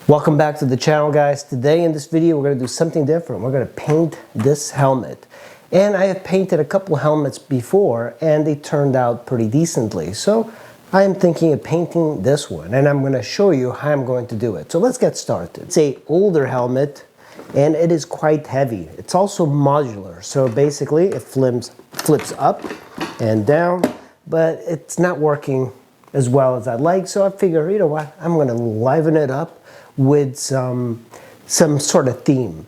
Welcome back to the channel, guys. Today in this video we're going to do something different. We're going to paint this helmet. And I have painted a couple helmets before and they turned out pretty decently. So I am thinking of painting this one and I'm going to show you how I'm going to do it. So let's get started. It's an older helmet and it is quite heavy. It's also modular. So basically it flips up and down, but it's not working as well as I'd like. So I figure, you know what, I'm going to liven it up with some sort of theme.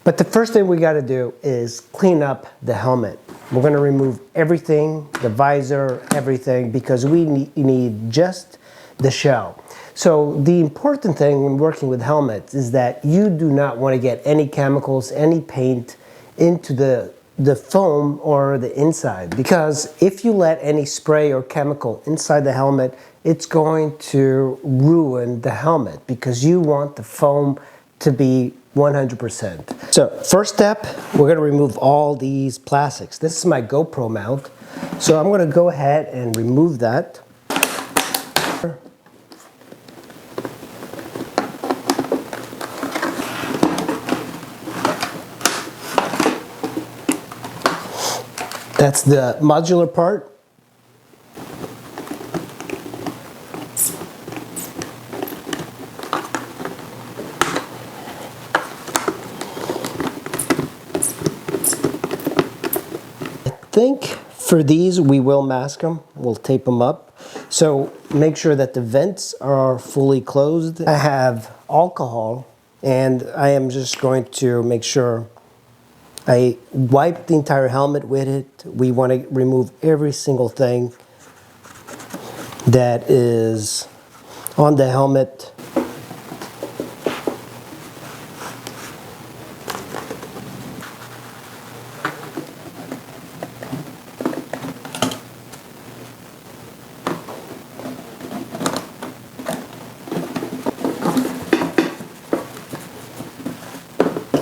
But the first thing we got to do is clean up the helmet. We're going to remove everything, the visor, everything, because we need just the shell. So the important thing when working with helmets is that you do not want to get any chemicals, any paint into the foam or the inside, because if you let any spray or chemical inside the helmet, it's going to ruin the helmet because you want the foam to be 100%. So first step, we're going to remove all these plastics. This is my GoPro mount, so I'm going to go ahead and remove that. That's the modular part. I think for these we will mask them, we'll tape them up. So make sure that the vents are fully closed. I have alcohol and I am just going to make sure I wipe the entire helmet with it. We want to remove every single thing that is on the helmet.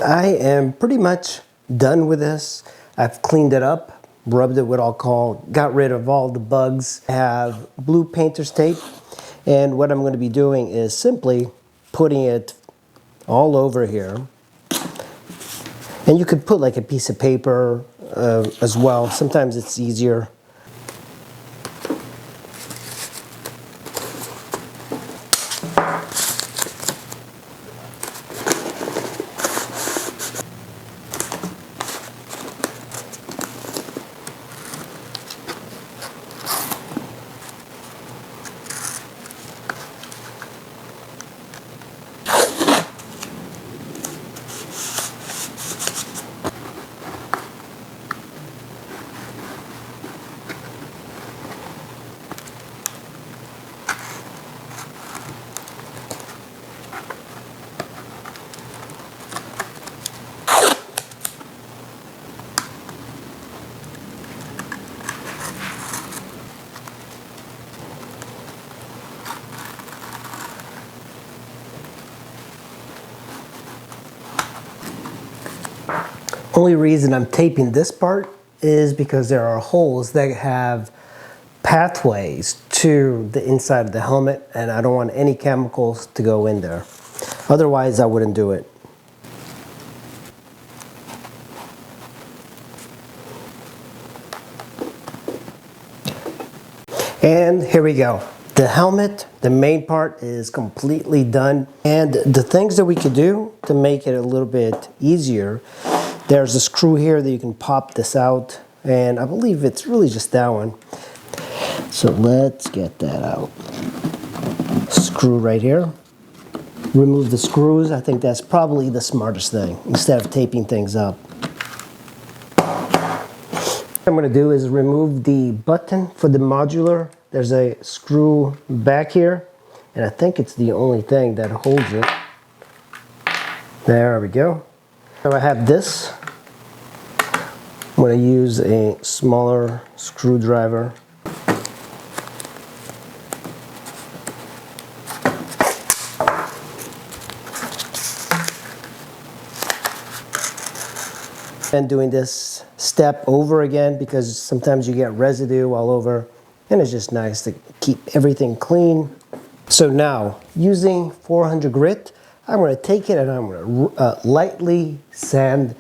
I am pretty much done with this. I've cleaned it up, rubbed it with alcohol, got rid of all the bugs. I have blue painter's tape, and what I'm going to be doing is simply putting it all over here. And you could put like a piece of paper as well. Sometimes it's easier. Only reason I'm taping this part is because there are holes that have pathways to the inside of the helmet and I don't want any chemicals to go in there. Otherwise I wouldn't do it. And here we go. The helmet, the main part, is completely done. And the things that we could do to make it a little bit easier, there's a screw here that you can pop this out, and I believe it's really just that one. So let's get that out. Screw right here. Remove the screws. I think that's probably the smartest thing, instead of taping things up. What I'm going to do is remove the button for the modular. There's a screw back here, and I think it's the only thing that holds it. There we go. So I have this. I'm going to use a smaller screwdriver. And doing this step over again because sometimes you get residue all over and it's just nice to keep everything clean. So now, using 400 grit, I'm going to take it and I'm going to lightly sand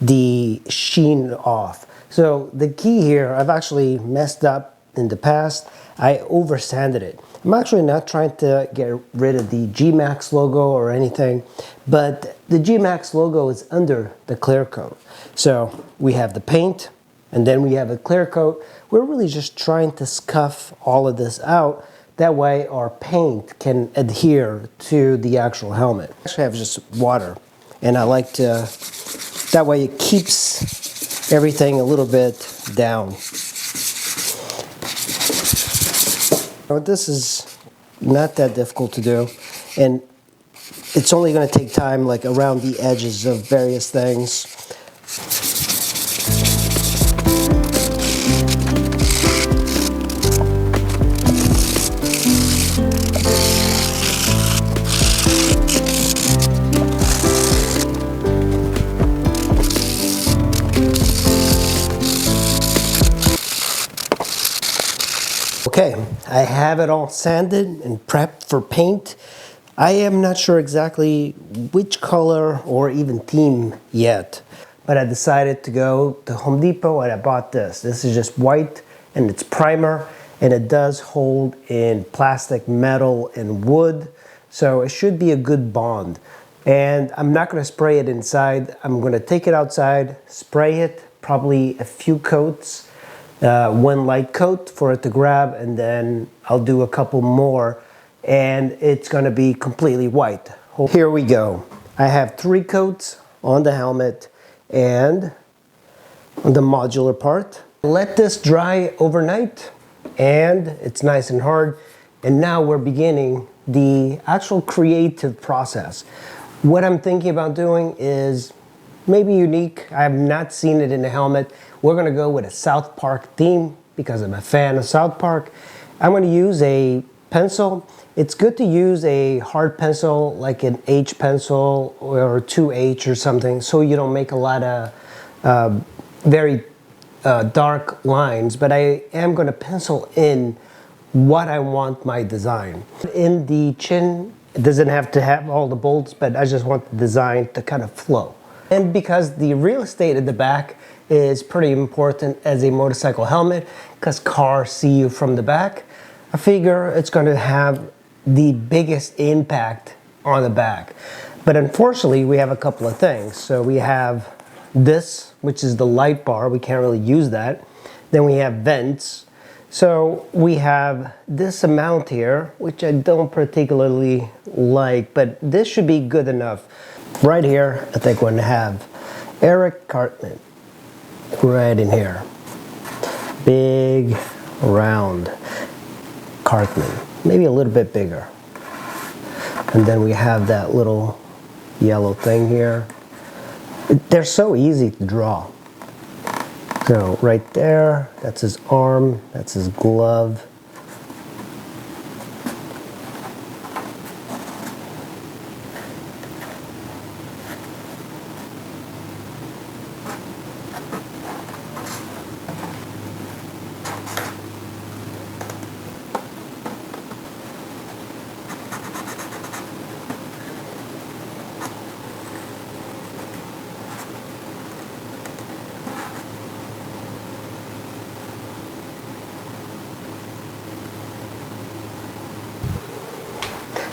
the sheen off. So the key here, I've actually messed up in the past. I over sanded it. I'm actually not trying to get rid of the G-Max logo or anything, but the G-Max logo is under the clear coat. So we have the paint and then we have a clear coat. We're really just trying to scuff all of this out. That way our paint can adhere to the actual helmet. I actually have just water, and I like to, that way it keeps everything a little bit down. This is not that difficult to do, and it's only going to take time like around the edges of various things. Okay, I have it all sanded and prepped for paint. I am not sure exactly which color or even theme yet, but I decided to go to Home Depot and I bought this. This is just white and it's primer, and it does hold in plastic, metal, and wood, so it should be a good bond. And I'm not going to spray it inside. I'm going to take it outside, spray it, probably a few coats. One light coat for it to grab, and then I'll do a couple more and it's going to be completely white. Here we go. I have 3 coats on the helmet and on the modular part. Let this dry overnight and it's nice and hard, and now we're beginning the actual creative process. What I'm thinking about doing is maybe unique. I have not seen it in a helmet. We're going to go with a Southpark theme because I'm a fan of Southpark. I'm going to use a pencil. It's good to use a hard pencil like an H pencil or 2H or something, so you don't make a lot of very dark lines, but I am going to pencil in what I want my design. In the chin, it doesn't have to have all the bolts, but I just want the design to kind of flow. And because the real estate at the back is pretty important as a motorcycle helmet, because cars see you from the back, I figure it's going to have the biggest impact on the back. But unfortunately, we have a couple of things. So we have this, which is the light bar. We can't really use that. Then we have vents. So we have this amount here, which I don't particularly like, but this should be good enough. Right here, I think we're going to have Eric Cartman right in here. Big, round Cartman, maybe a little bit bigger. And then we have that little yellow thing here. They're so easy to draw. So right there, that's his arm, that's his glove.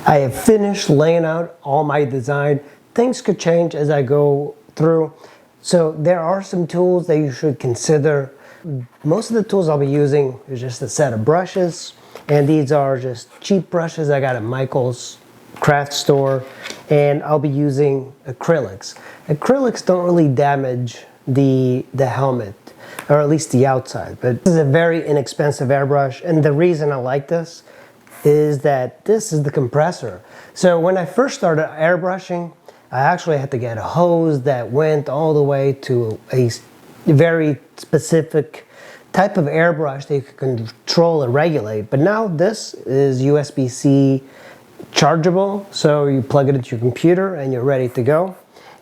I have finished laying out all my design. Things could change as I go through. So there are some tools that you should consider. Most of the tools I'll be using is just a set of brushes. And these are just cheap brushes I got at Michael's craft store. And I'll be using acrylics. Acrylics don't really damage the helmet, or at least the outside. But this is a very inexpensive airbrush. And the reason I like this is that this is the compressor. So when I first started airbrushing, I actually had to get a hose that went all the way to a very specific type of airbrush that you can control and regulate. But now this is USB-C chargeable, so you plug it into your computer and you're ready to go.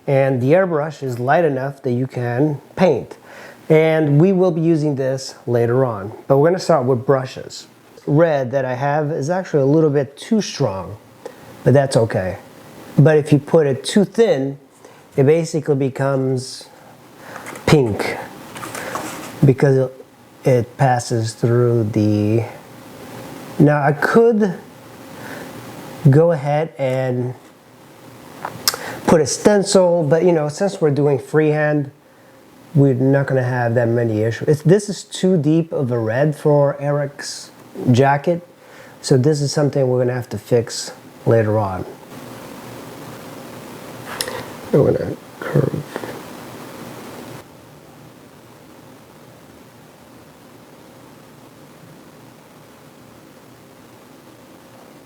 And the airbrush is light enough that you can paint. And we will be using this later on. But we're gonna start with brushes. Red that I have is actually a little bit too strong, but that's okay. But if you put it too thin, it basically becomes pink because it passes through the... Now I could go ahead and put a stencil, but you know, since we're doing freehand, we're not going to have that many issues. This is too deep of a red for Eric's jacket, so this is something we're going to have to fix later on. I'm going to curve.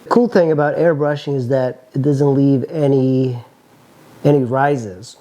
The cool thing about airbrushing is that it doesn't leave any rises.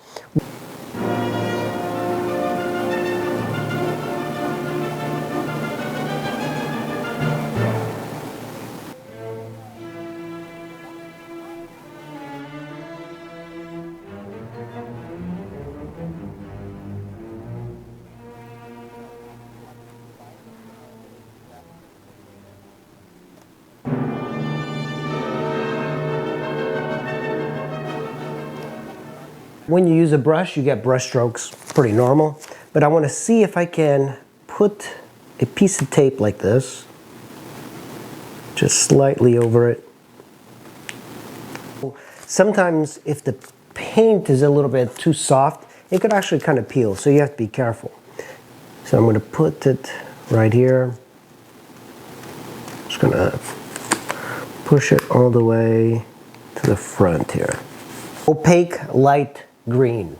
When you use a brush, you get brush strokes pretty normal, but I want to see if I can put a piece of tape like this just slightly over it. Sometimes if the paint is a little bit too soft, it could actually kind of peel, so you have to be careful. So I'm going to put it right here. Just going to push it all the way to the front here. Opaque light green.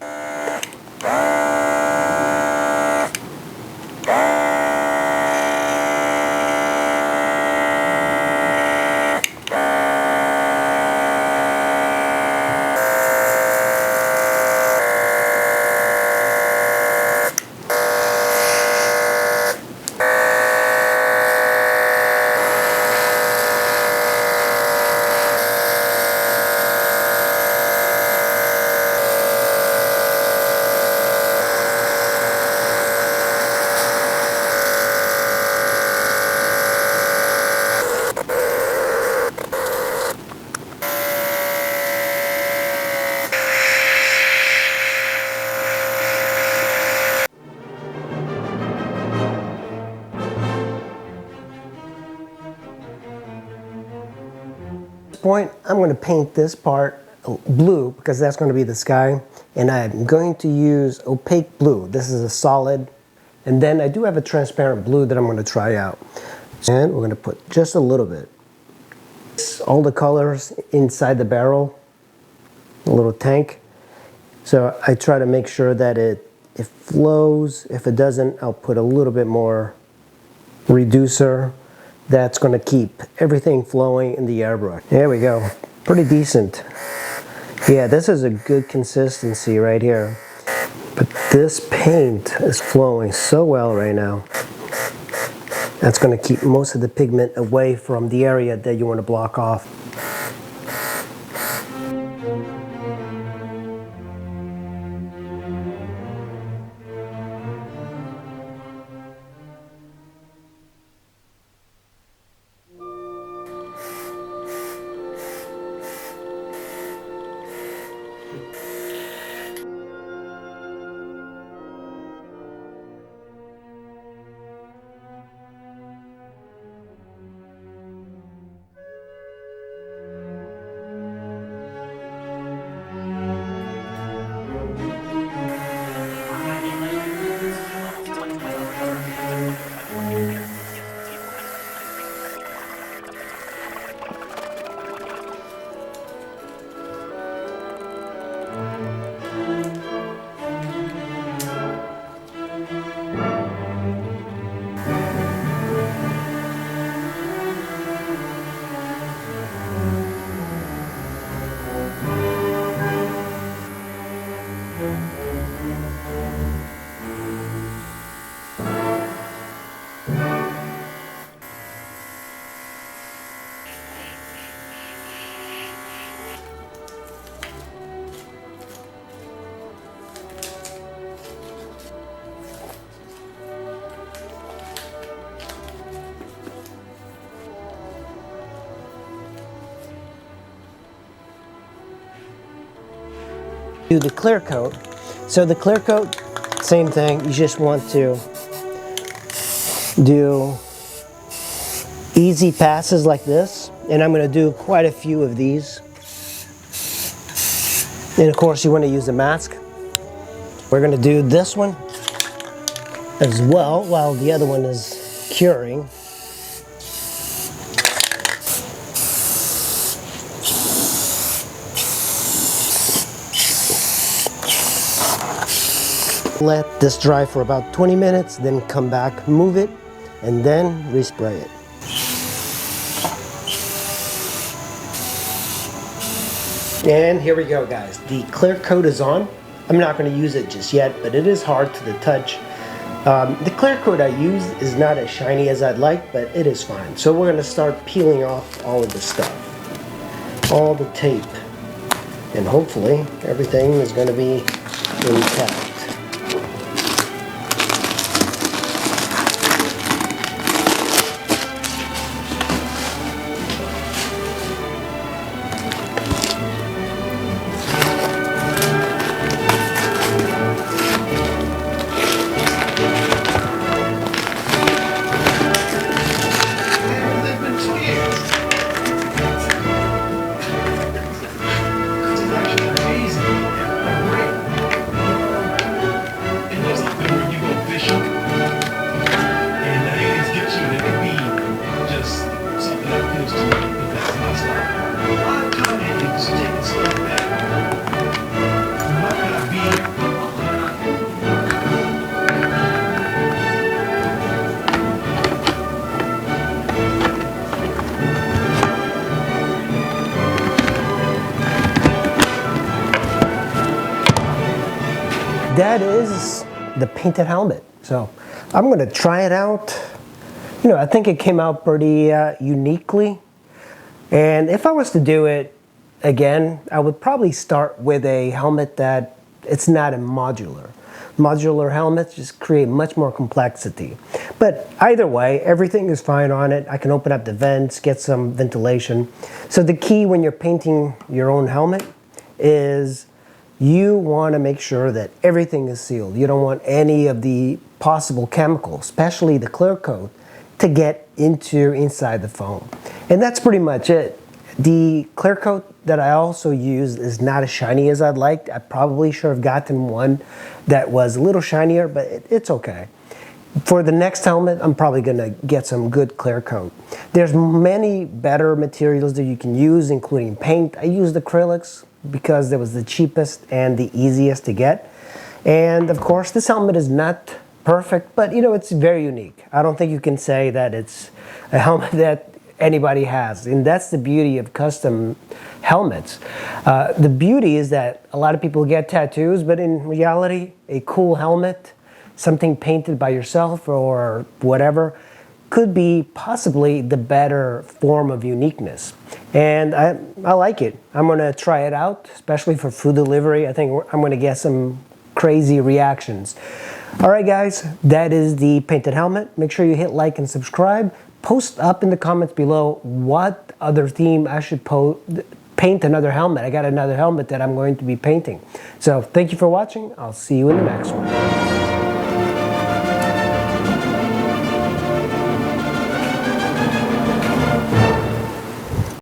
Point, I'm going to paint this part blue because that's going to be the sky, and I'm going to use opaque blue. This is a solid, and then I do have a transparent blue that I'm going to try out, and we're going to put just a little bit. All the colors inside the barrel, a little tank, so I try to make sure that it flows. If it doesn't, I'll put a little bit more reducer. That's going to keep everything flowing in the airbrush. There we go. Pretty decent. Yeah, this is a good consistency right here. But this paint is flowing so well right now. That's going to keep most of the pigment away from the area that you want to block off. Do the clear coat. So the clear coat, same thing. You just want to do easy passes like this. And I'm going to do quite a few of these. And of course you want to use a mask. We're going to do this one as well while the other one is curing. Let this dry for about 20 minutes, then come back, move it, and then respray it. And here we go, guys. The clear coat is on. I'm not going to use it just yet, but it is hard to the touch. The clear coat I use is not as shiny as I'd like, but it is fine. So we're going to start peeling off all of the stuff, all the tape, and hopefully everything is going to be intact. That is the painted helmet. So I'm going to try it out. You know, I think it came out pretty uniquely. And if I was to do it again, I would probably start with a helmet that it's not a modular. Modular helmets just create much more complexity. But either way, everything is fine on it. I can open up the vents, get some ventilation. So the key when you're painting your own helmet is you want to make sure that everything is sealed. You don't want any of the possible chemicals, especially the clear coat, to get inside the foam. And that's pretty much it. The clear coat that I also used is not as shiny as I'd like. I probably should have gotten one that was a little shinier, but it's okay. For the next helmet, I'm probably going to get some good clear coat. There's many better materials that you can use, including paint. I used acrylics because it was the cheapest and the easiest to get. And of course, this helmet is not perfect, but you know, it's very unique. I don't think you can say that it's a helmet that anybody has. And that's the beauty of custom helmets. The beauty is that a lot of people get tattoos, but in reality, a cool helmet, something painted by yourself or whatever, could be possibly the better form of uniqueness. And I like it. I'm going to try it out, especially for food delivery. I think I'm going to get some crazy reactions. All right, guys, that is the painted helmet. Make sure you hit like and subscribe. Post up in the comments below what other theme I should paint another helmet. I got another helmet that I'm going to be painting. So thank you for watching. I'll see you in the next one.